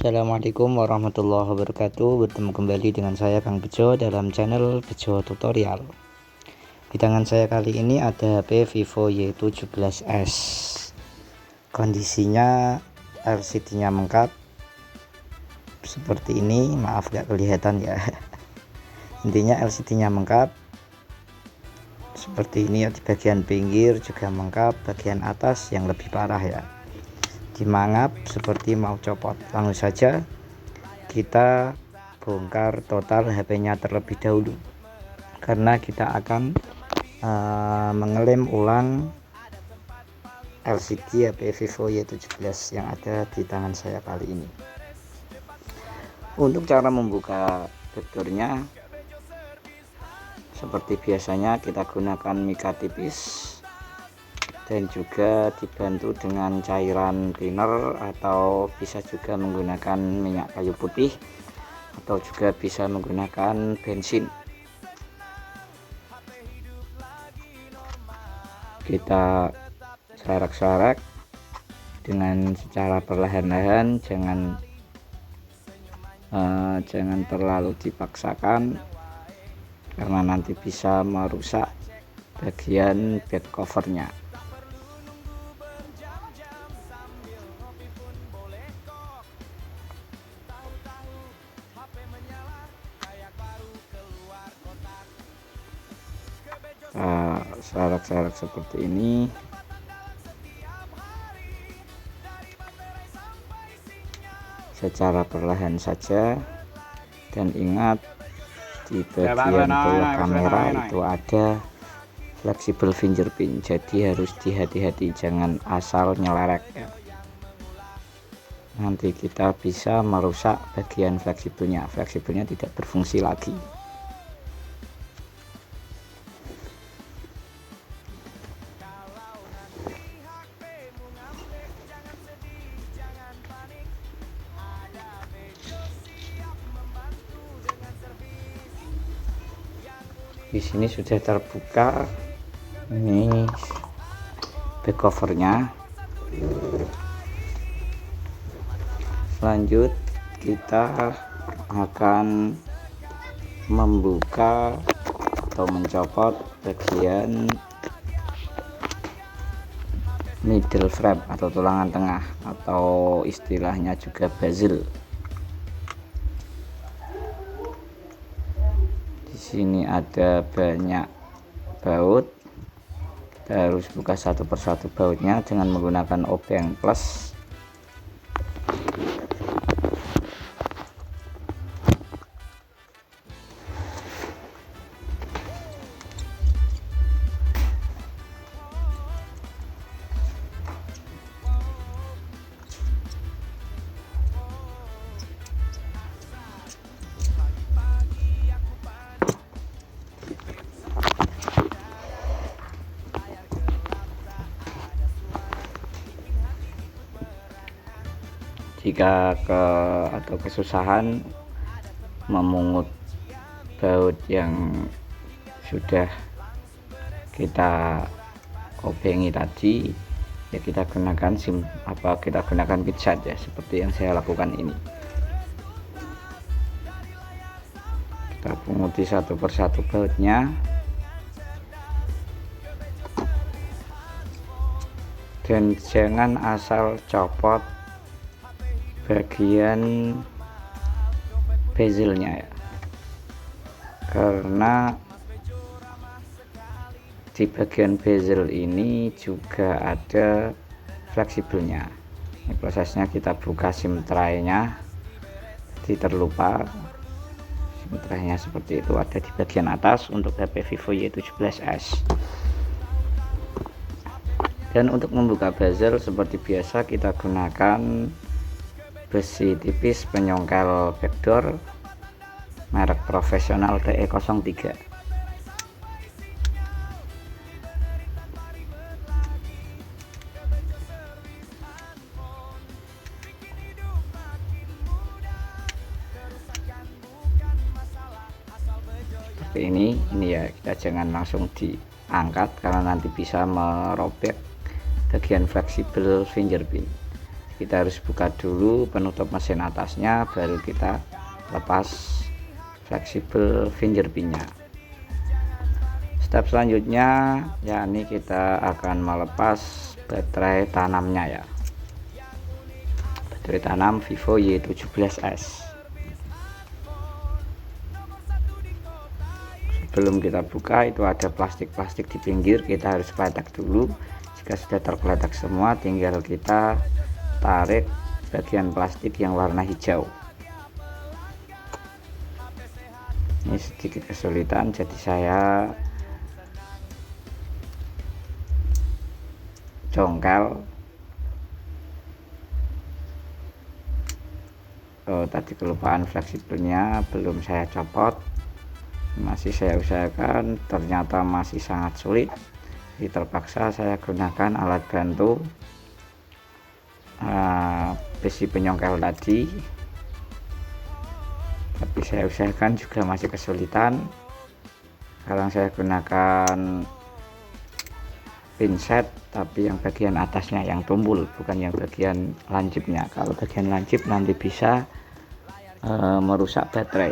Assalamualaikum warahmatullahi wabarakatuh. Bertemu kembali dengan saya Kang Bejo dalam channel Bejo Tutorial. Di tangan saya kali ini ada HP Vivo Y17s. Kondisinya LCD-nya mengkap seperti ini. Maaf gak kelihatan ya. Intinya LCD-nya mengkap seperti ini ya. Di bagian pinggir juga mengkap, bagian atas yang lebih parah ya, dimangap seperti mau copot. Langsung saja kita bongkar total HP-nya terlebih dahulu, karena kita akan mengelem ulang LCD HP Vivo Y17 yang ada di tangan saya kali ini. Untuk cara membuka backdoornya, seperti biasanya kita gunakan mika tipis dan juga dibantu dengan cairan cleaner, atau bisa juga menggunakan minyak kayu putih, atau juga bisa menggunakan bensin. Kita serak-serak dengan secara perlahan-lahan, jangan terlalu dipaksakan karena nanti bisa merusak bagian back covernya. Serak-serak seperti ini. Secara perlahan saja, dan ingat di bagian bawah kamera itu ada fleksibel fingerprint, jadi harus hati-hati, jangan asal nyelerek ya. Nanti kita bisa merusak bagian fleksibelnya tidak berfungsi lagi. Di sini sudah terbuka, ini back covernya. Lanjut kita akan membuka atau mencopot bagian middle frame atau tulangan tengah, atau istilahnya juga bezel. Di sini ada banyak baut, kita harus buka satu persatu bautnya dengan menggunakan obeng plus. Jika kesusahan memungut baut yang sudah kita obengi tadi, ya kita gunakan kita gunakan pijat ya, seperti yang saya lakukan ini. Kita punguti satu persatu bautnya, dan jangan asal copot bagian bezelnya ya, karena di bagian bezel ini juga ada fleksibelnya. Ini prosesnya kita buka SIM tray-nya, jadi terlupa. SIM tray-nya seperti itu, ada di bagian atas untuk HP Vivo Y17s. Dan untuk membuka bezel seperti biasa, kita gunakan besi tipis penyongkel backdoor merek profesional TE03. Seperti ini ya, kita jangan langsung diangkat karena nanti bisa merobek bagian fleksibel fingerprint. Kita harus buka dulu penutup mesin atasnya, baru kita lepas fleksibel fingerpinnya. Step selanjutnya yakni kita akan melepas baterai tanamnya ya, baterai tanam Vivo Y17s. Sebelum kita buka itu ada plastik-plastik di pinggir, kita harus kletak dulu. Jika sudah tergeletak semua, tinggal kita tarik bagian plastik yang warna hijau. Ini sedikit kesulitan, jadi saya congkel. Oh, tadi kelupaan fleksibelnya belum saya copot, masih saya usahakan, ternyata masih sangat sulit. Jadi terpaksa saya gunakan alat bantu besi penyongkel tadi, tapi saya usahakan juga masih kesulitan. Sekarang saya gunakan pinset, tapi yang bagian atasnya yang tumbul, bukan yang bagian lancipnya. Kalau bagian lancip nanti bisa merusak baterai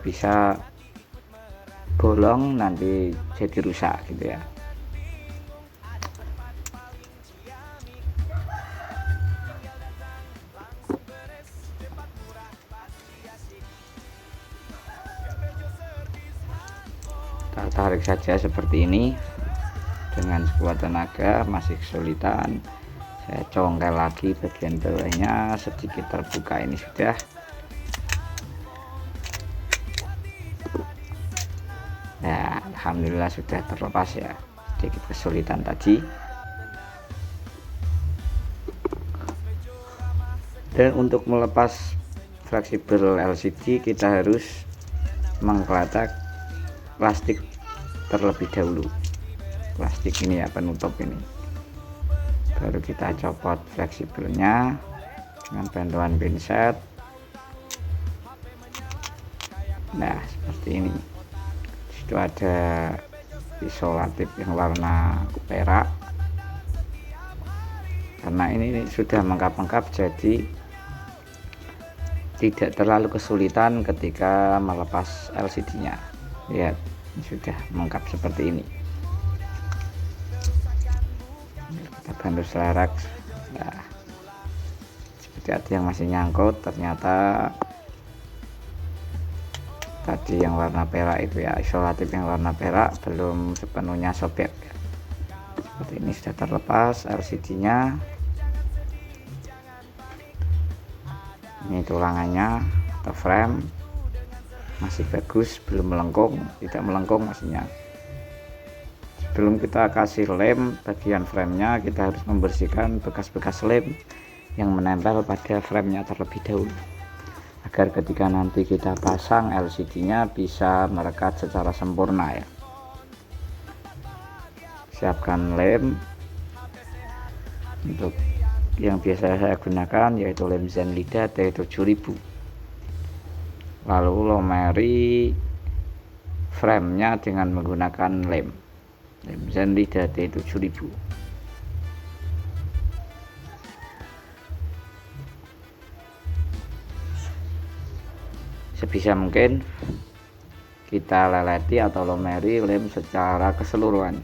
bisa bolong, nanti jadi rusak gitu ya. Kita tarik saja seperti ini dengan sekuat tenaga, masih kesulitan. Saya congkel lagi bagian bawahnya, sedikit terbuka, ini sudah. Nah, alhamdulillah sudah terlepas ya, sedikit kesulitan tadi. Dan untuk melepas fleksibel LCD kita harus mengkletak plastik terlebih dahulu. Plastik ini ya, penutup ini, baru kita copot fleksibelnya dengan bantuan pinset. Nah, seperti ini. Itu ada isolatif yang warna perak, karena ini sudah lengkap-lengkap, jadi tidak terlalu kesulitan ketika melepas LCD nya. Lihat, ini sudah lengkap seperti ini. Kita bantu selerak. Nah, seperti ada yang masih nyangkut, ternyata tadi yang warna perak itu ya, isolatif yang warna perak belum sepenuhnya sobek. Seperti ini sudah terlepas LCD nya. Ini tulangannya atau frame masih bagus, belum melengkung, tidak melengkung maksudnya. Sebelum kita kasih lem bagian framenya, kita harus membersihkan bekas-bekas lem yang menempel pada framenya terlebih dahulu, agar ketika nanti kita pasang LCD nya bisa merekat secara sempurna ya. Siapkan lem. Untuk yang biasa saya gunakan yaitu lem Zenlida T7000, lalu lomeri framenya dengan menggunakan lem Zenlida T7000. Sebisa mungkin kita leleti atau lomeri lem secara keseluruhan,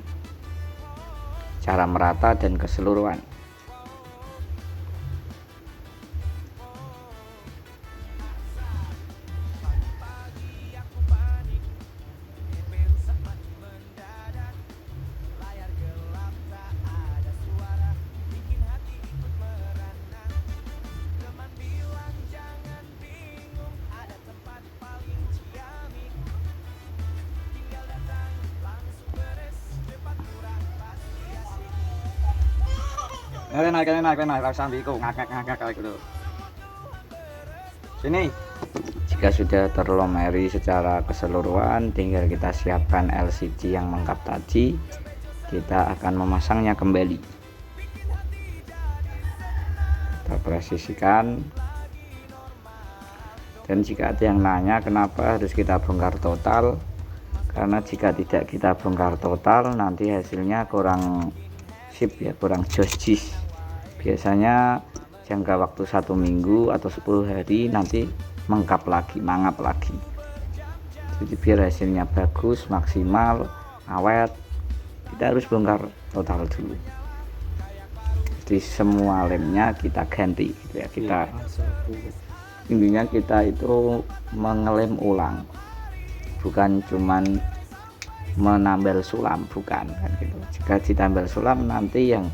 secara merata dan keseluruhan. Naik, rasa ambiku ngakak kayak gitu. Sini. Jika sudah terlomeri secara keseluruhan, tinggal kita siapkan LCD yang lengkap tadi. Kita akan memasangnya kembali. Kita presisikan. Dan jika ada yang nanya kenapa harus kita bongkar total, karena jika tidak kita bongkar total nanti hasilnya kurang sip ya, kurang jis. Biasanya jangka waktu 1 minggu atau 10 hari nanti mangap lagi. Jadi biar hasilnya bagus, maksimal, awet, kita harus bongkar total dulu. Jadi semua lemnya kita ganti gitu ya. Intinya kita itu mengelem ulang, bukan cuman menambal sulam, bukan kan gitu. Jika ditambal sulam, nanti yang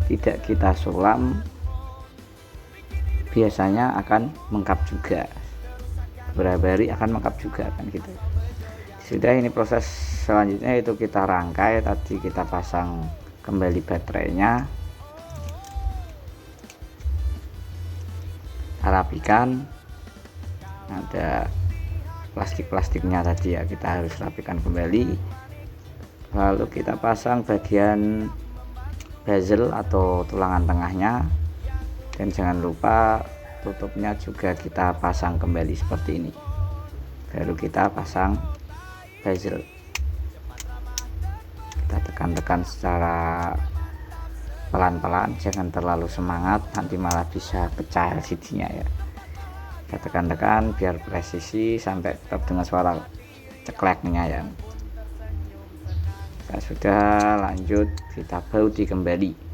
tidak kita sulam biasanya akan mengkap juga, beberapa hari akan mengkap juga kan gitu. Sudah, ini proses selanjutnya itu kita rangkai. Tadi kita pasang kembali baterainya, rapikan, ada plastiknya tadi ya, kita harus rapikan kembali. Lalu kita pasang bagian bezel atau tulangan tengahnya, dan jangan lupa tutupnya juga kita pasang kembali seperti ini. Baru kita pasang bezel, kita tekan-tekan secara pelan-pelan, jangan terlalu semangat, nanti malah bisa pecah LCD-nya ya. Kita tekan-tekan biar presisi sampai tetap dengan suara cekleknya ya. Kita sudah lanjut, kita bauti kembali.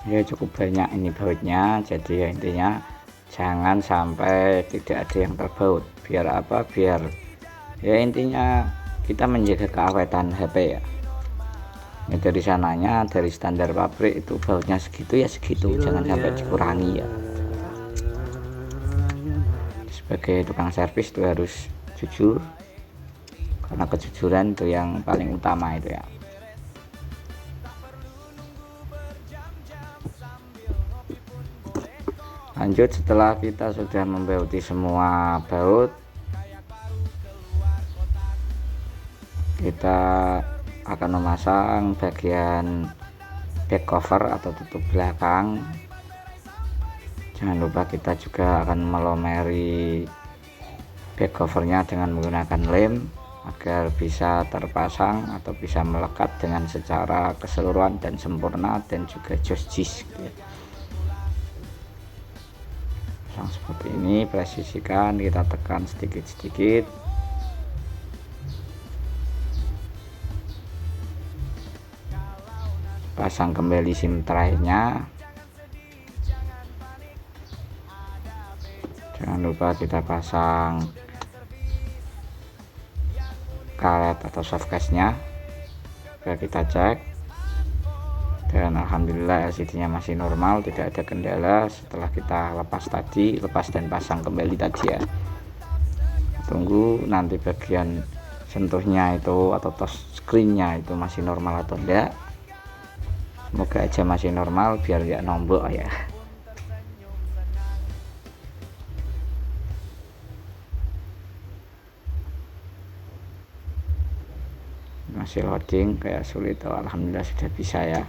Ya cukup banyak ini bautnya, jadi ya intinya jangan sampai tidak ada yang terbaut. Biar apa? Biar ya intinya kita menjaga keawetan HP ya. Ya dari sananya, dari standar pabrik itu bautnya segitu ya segitu, jangan sampai dikurangi ya. Sebagai tukang servis itu harus jujur, karena kejujuran itu yang paling utama itu ya. Lanjut, setelah kita sudah membauti semua baut, kita akan memasang bagian back cover atau tutup belakang. Jangan lupa kita juga akan melomeri back covernya dengan menggunakan lem agar bisa terpasang atau bisa melekat dengan secara keseluruhan dan sempurna, dan juga jos-jis gitu ya. Seperti ini, presisikan, kita tekan sedikit-sedikit. Pasang kembali SIM tray-nya. Jangan lupa kita pasang karet atau softcase-nya. Kita cek, dan alhamdulillah LCD-nya masih normal, tidak ada kendala setelah kita lepas dan pasang kembali tadi ya. Tunggu nanti bagian sentuhnya itu atau touch screen-nya itu masih normal atau enggak. Semoga aja masih normal biar nggak nombok ya. Masih loading kayak sulit, alhamdulillah sudah bisa ya.